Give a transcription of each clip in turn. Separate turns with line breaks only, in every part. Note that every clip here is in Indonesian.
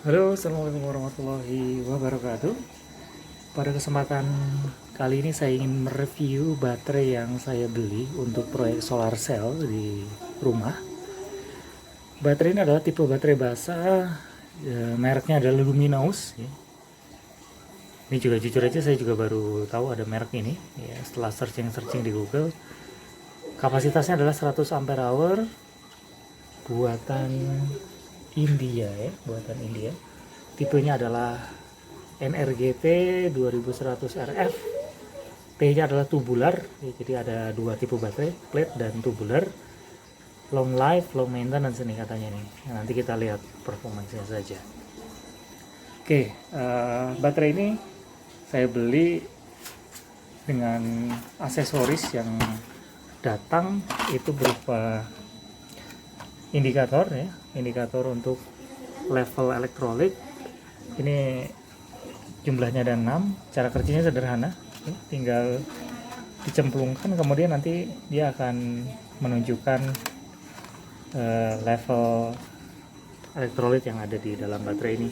Halo, assalamualaikum warahmatullahi wabarakatuh. Pada kesempatan kali ini saya ingin mereview baterai yang saya beli untuk proyek solar cell di rumah. Baterai ini adalah tipe baterai basah, mereknya adalah Luminous. Ya. Ini juga jujur aja saya juga baru tahu ada merek ini. Ya, setelah searching di Google, kapasitasnya adalah 100 ampere hour, buatan India ya, buatan India. Tipenya adalah NRGT 2100 RF. T-nya adalah tubular, jadi ada dua tipe baterai, plate dan tubular. Long life, long maintenance nih katanya nih. Nah, nanti kita lihat performanya saja. Oke, baterai ini saya beli dengan aksesoris yang datang itu berupa indikator ya, indikator untuk level elektrolit. Ini jumlahnya ada 6. Cara kerjanya sederhana, tinggal dicemplungkan, kemudian nanti dia akan menunjukkan level elektrolit yang ada di dalam baterai ini.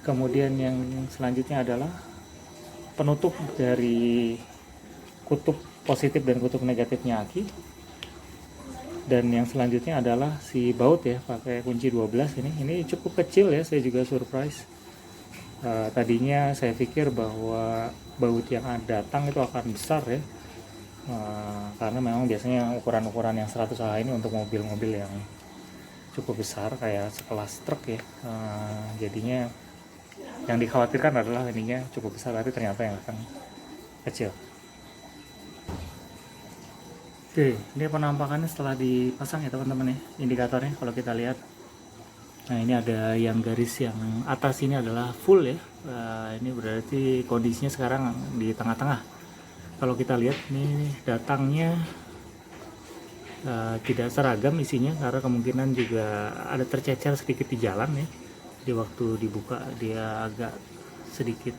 Kemudian yang selanjutnya adalah penutup dari kutub positif dan kutub negatifnya aki. Dan yang selanjutnya adalah si baut ya, pakai kunci 12 ini cukup kecil ya, saya juga surprise. Tadinya saya pikir bahwa baut yang datang itu akan besar ya, karena memang biasanya ukuran-ukuran yang 100 Ah ini untuk mobil-mobil yang cukup besar kayak sekelas truk ya. Jadinya yang dikhawatirkan adalah ininya cukup besar, tapi ternyata yang akan kecil. Oke, ini penampakannya setelah dipasang ya teman-teman ya, indikatornya kalau kita lihat. Nah, ini ada yang garis yang atas ini adalah full ya. Ini berarti kondisinya sekarang di tengah-tengah. Kalau kita lihat ini datangnya tidak seragam isinya, karena kemungkinan juga ada tercecer sedikit di jalan ya. Di waktu dibuka dia agak sedikit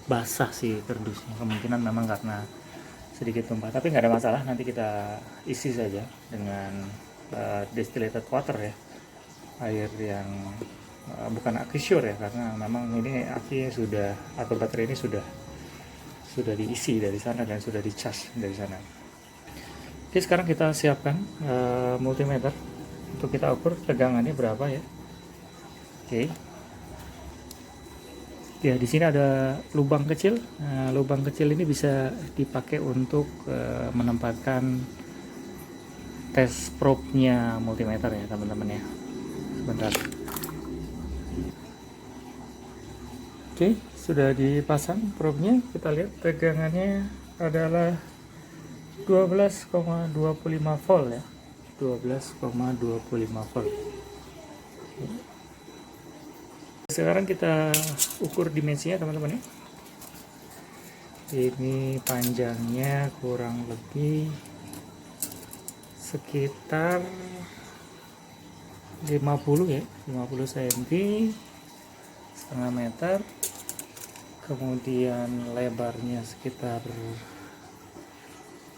basah sih kardusnya, kemungkinan memang karena sedikit tumpah, tapi nggak ada masalah, nanti kita isi saja dengan distillated water ya, air yang bukan aki sure ya, karena memang ini aki sudah, atau baterai ini sudah diisi dari sana dan sudah dicas dari sana. Oke, sekarang kita siapkan multimeter untuk kita ukur tegangannya berapa ya. Oke. Ya, di sini ada lubang kecil. Nah, lubang kecil ini bisa dipakai untuk menempatkan tes probe-nya multimeter ya, teman-teman ya. Sebentar. Oke, sudah dipasang probe-nya. Kita lihat tegangannya adalah 12,25 volt ya. 12,25 volt. Sekarang kita ukur dimensinya teman-teman ya. Ini panjangnya kurang lebih sekitar 50 ya, 50 cm, setengah meter. Kemudian lebarnya sekitar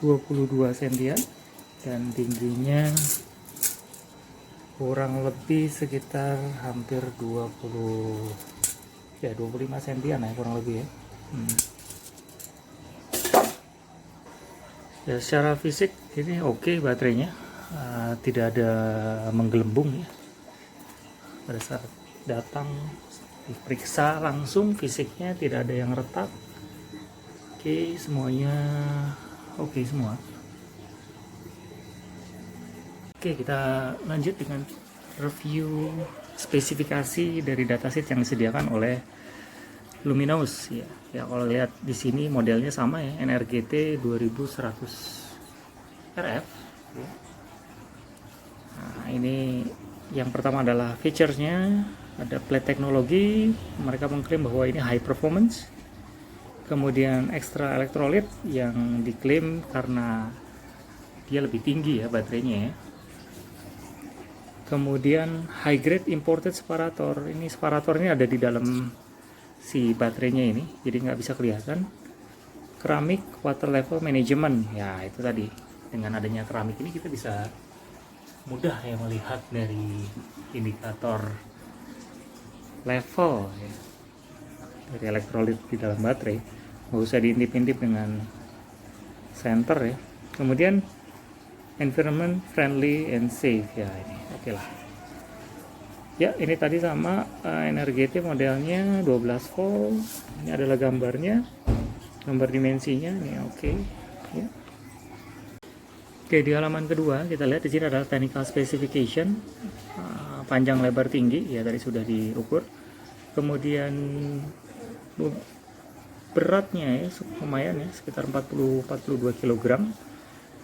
22 cm dan tingginya kurang lebih sekitar hampir 25 cm ya, kurang lebih ya. Ya, secara fisik ini oke baterainya, tidak ada menggelembung ya. Pada saat datang diperiksa langsung fisiknya tidak ada yang retak. Oke, semuanya oke semua. Oke, kita lanjut dengan review spesifikasi dari datasheet yang disediakan oleh Luminous ya. Ya, kalau lihat di sini modelnya sama ya, NRGT 2100 RF. Nah, ini yang pertama adalah featuresnya, ada plate teknologi, mereka mengklaim bahwa ini high performance. Kemudian extra elektrolit yang diklaim karena dia lebih tinggi ya baterainya ya. Kemudian high grade imported separator. Ini separator ini ada di dalam si baterainya ini, jadi nggak bisa kelihatan. Keramik water level management, ya itu tadi, dengan adanya keramik ini kita bisa mudah ya melihat dari indikator level ya, dari elektrolit di dalam baterai, nggak usah diintip-intip dengan center ya. Kemudian environment friendly and safe ya, ini oke lah ya. Ini tadi sama energetik modelnya 12 volt. Ini adalah gambarnya, gambar dimensinya ini oke ya. Oke, di halaman kedua kita lihat di sini adalah technical specification, panjang lebar tinggi ya, tadi sudah diukur. Kemudian beratnya ya lumayan ya, sekitar 42 kg.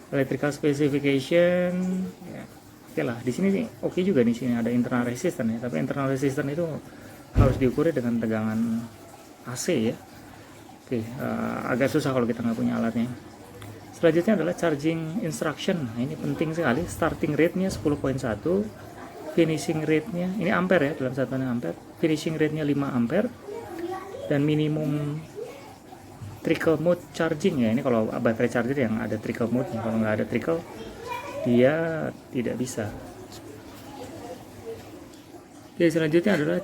Electrical specification ya, oke lah. Di sini oke juga, di sini ada internal resistance ya, tapi internal resistance itu harus diukur dengan tegangan AC ya. Oke, agak susah kalau kita nggak punya alatnya. Selanjutnya adalah charging instruction. Nah, ini penting sekali. Starting rate-nya 10.1, finishing rate-nya ini ampere ya, dalam satuan ampere. Finishing rate-nya 5 ampere dan minimum trickle mode charging ya. Ini kalau baterai charger yang ada trickle mode, kalau nggak ada trickle dia tidak bisa. Oke, selanjutnya adalah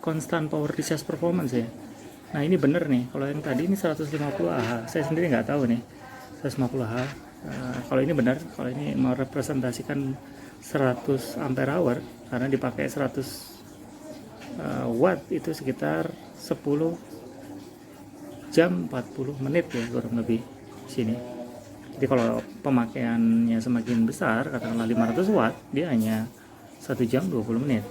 constant power discharge performance ya. Nah, ini bener nih, kalau yang tadi ini 150 Ah, saya sendiri nggak tahu nih 150 Ah. Kalau ini benar, kalau ini merepresentasikan 100 ampere hour karena dipakai 100 watt, itu sekitar 10 jam 40 menit ya kurang lebih sini. Jadi kalau pemakaiannya semakin besar, katakanlah 500 watt, dia hanya 1 jam 20 menit.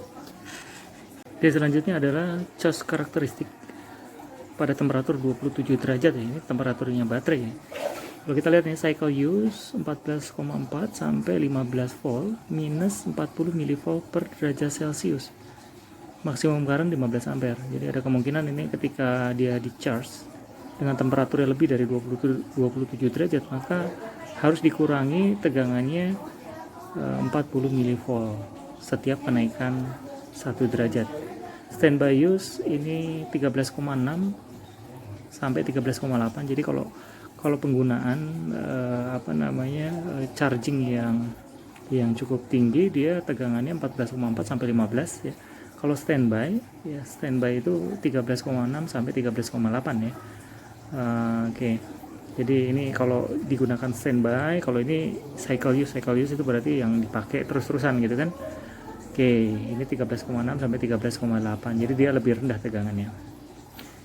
Oke, selanjutnya adalah charge karakteristik pada temperatur 27 derajat ya. Ini temperaturnya baterai ya. Kalau kita lihat nih, cycle use 14,4 sampai 15 volt minus 40 mV per derajat Celcius. Maksimum current 15 ampere. Jadi ada kemungkinan ini ketika dia di charge dengan temperatur yang lebih dari 27 derajat, maka harus dikurangi tegangannya 40 mV setiap kenaikan 1 derajat. Standby use ini 13,6 sampai 13,8. Jadi kalau penggunaan charging yang cukup tinggi, dia tegangannya 14,4 sampai 15 ya. Kalau standby itu 13,6 sampai 13,8 ya. Oke. Jadi ini kalau digunakan standby, kalau ini cycle use itu berarti yang dipakai terus-terusan gitu kan. Oke, ini 13,6 sampai 13,8. Jadi dia lebih rendah tegangannya.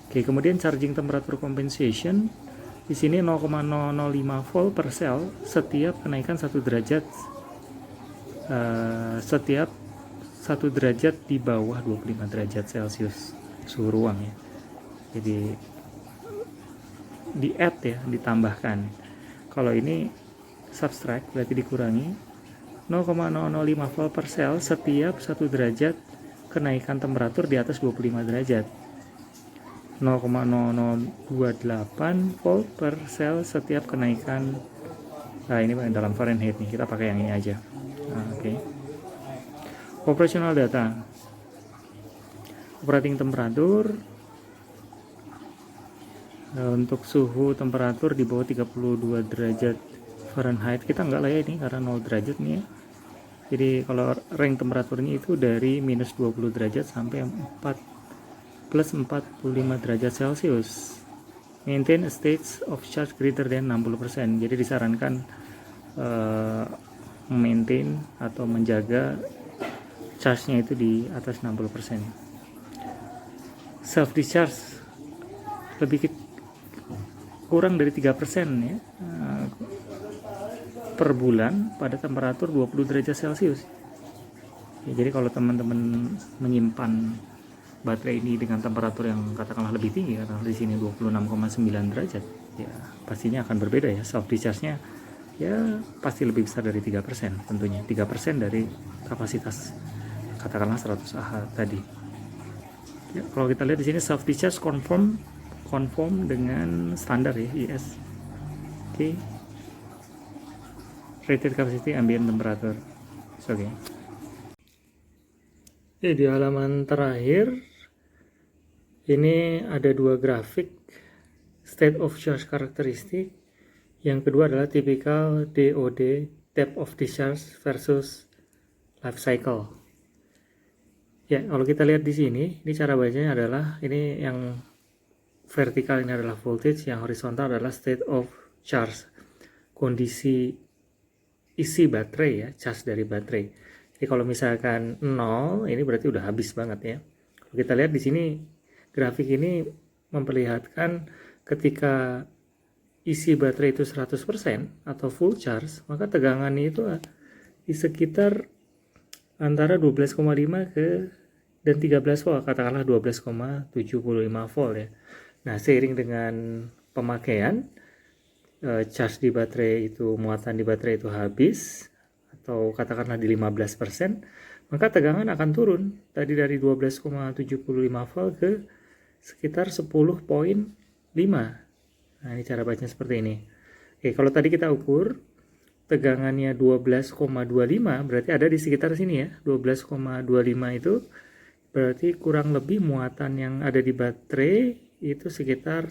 Oke, kemudian charging temperature compensation di sini 0,005 volt per cell setiap kenaikan 1 derajat. Setiap 1 derajat di bawah 25 derajat Celcius suhu ruang ya. Jadi di add ya, ditambahkan. Kalau ini subtract berarti dikurangi 0,005 volt per cell setiap 1 derajat kenaikan temperatur di atas 25 derajat. 0,0028 volt per cell setiap kenaikan. Nah, ini dalam Fahrenheit nih, kita pakai yang ini aja. Oke. Operational data. Operating temperatur. Untuk suhu temperatur di bawah 32 derajat Fahrenheit kita enggak lah ya ini, karena 0 derajat nih ya. Jadi kalau range temperaturnya itu dari minus 20 derajat sampai 4 plus 45 derajat Celcius. Maintain a state of charge greater than 60%. Jadi disarankan maintain atau menjaga charge-nya itu di atas 60%. Self discharge lebih kurang dari 3% ya per bulan pada temperatur 20 derajat Celcius. Ya, jadi kalau teman-teman menyimpan baterai ini dengan temperatur yang katakanlah lebih tinggi, katakanlah di sini 26,9 derajat, ya pastinya akan berbeda ya. Self discharge-nya ya pasti lebih besar dari 3% tentunya. 3% dari kapasitas katakanlah 100 Ah tadi. Ya, kalau kita lihat di sini self discharge conform dengan standar ya, IS. Oke. Rated capacity ambient temperature. Oke. Di halaman terakhir ini ada dua grafik state of charge characteristic. Yang kedua adalah typical DOD, depth of discharge versus life cycle. Ya, kalau kita lihat di sini, ini cara bacanya adalah ini yang vertikal ini adalah voltage, yang horizontal adalah state of charge, kondisi isi baterai ya, charge dari baterai. Jadi kalau misalkan 0, ini berarti udah habis banget ya. Kalau kita lihat di sini, grafik ini memperlihatkan ketika isi baterai itu 100% atau full charge, maka tegangannya itu di sekitar antara 12,5 ke dan 13 volt, katakanlah 12,75 volt ya. Nah, seiring dengan pemakaian charge di baterai itu, muatan di baterai itu habis, atau katakanlah di 15%, maka tegangan akan turun tadi dari 12,75 volt ke sekitar 10,5. Nah, ini cara bacanya seperti ini. Oke, kalau tadi kita ukur tegangannya 12,25, berarti ada di sekitar sini ya. 12,25 itu berarti kurang lebih muatan yang ada di baterai itu sekitar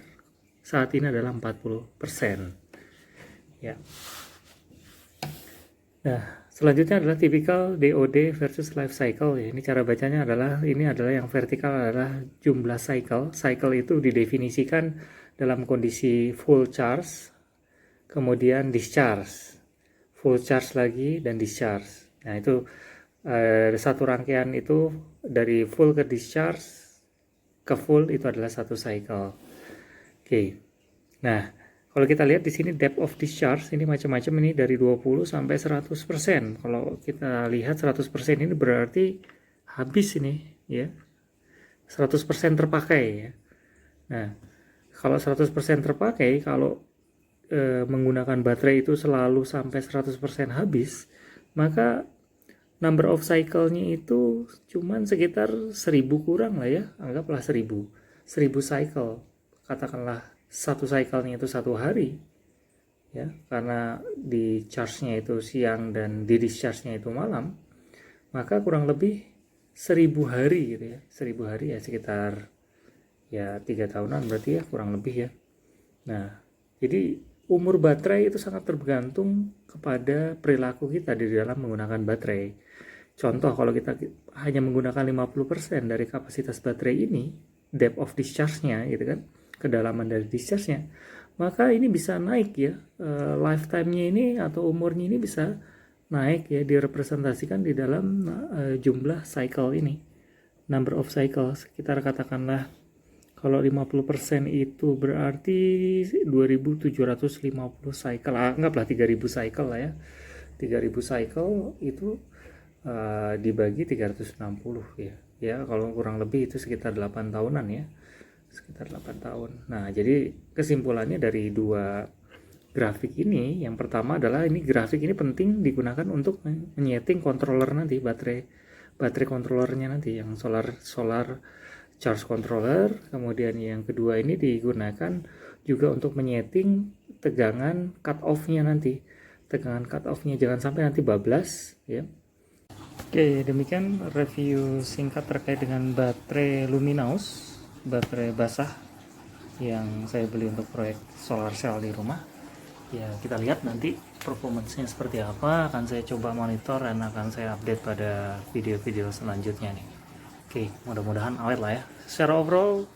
saat ini adalah 40%. Ya. Nah, selanjutnya adalah typical DOD versus life cycle ya. Ini cara bacanya adalah, ini adalah yang vertikal adalah jumlah cycle. Cycle itu didefinisikan dalam kondisi full charge, kemudian discharge, full charge lagi, dan discharge. Nah, itu satu rangkaian itu dari full ke discharge ke full itu adalah satu cycle. Oke. Nah, kalau kita lihat di sini depth of discharge ini macam-macam, ini dari 20 sampai 100%. Kalau kita lihat 100% ini berarti habis ini ya. 100% terpakai ya. Nah, kalau 100% terpakai, kalau menggunakan baterai itu selalu sampai 100% habis, maka number of cycle-nya itu cuman sekitar 1000 kurang lah ya, anggaplah 1000 cycle, katakanlah satu cycle-nya itu 1 hari ya, karena di charge-nya itu siang dan di discharge-nya itu malam, maka kurang lebih 1000 hari gitu ya. 1000 hari ya sekitar ya 3 tahunan berarti ya, kurang lebih ya. Nah, jadi umur baterai itu sangat tergantung kepada perilaku kita di dalam menggunakan baterai. Contoh, kalau kita hanya menggunakan 50% dari kapasitas baterai ini, depth of discharge-nya gitu kan, kedalaman dari discharge-nya, maka ini bisa naik ya, lifetime-nya ini atau umurnya ini bisa naik ya, direpresentasikan di dalam jumlah cycle ini, number of cycle. Sekitar katakanlah kalau 50% itu berarti 2750 cycle, anggaplah 3000 cycle lah ya. 3000 cycle itu dibagi 360 ya. Ya, kalau kurang lebih itu sekitar 8 tahunan ya. Sekitar 8 tahun. Nah, jadi kesimpulannya dari dua grafik ini, yang pertama adalah ini grafik ini penting digunakan untuk menyeting controller nanti, baterai controllernya nanti, yang solar charge controller. Kemudian yang kedua ini digunakan juga untuk menyeting tegangan cut off-nya nanti. Tegangan cut off-nya jangan sampai nanti bablas ya. Oke, demikian review singkat terkait dengan baterai Luminous, baterai basah yang saya beli untuk proyek solar cell di rumah. Ya, kita lihat nanti performance-nya seperti apa, akan saya coba monitor dan akan saya update pada video-video selanjutnya nih. Oke, mudah-mudahan awet lah ya. Secara overall,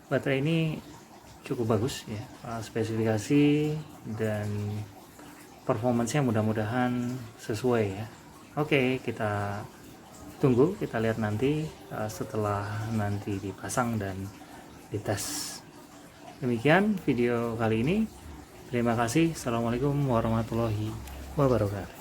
baterai ini cukup bagus ya, spesifikasi dan performance-nya mudah-mudahan sesuai ya. Oke, kita tunggu, kita lihat nanti setelah nanti dipasang dan dites. Demikian video kali ini. Terima kasih. Assalamualaikum warahmatullahi wabarakatuh.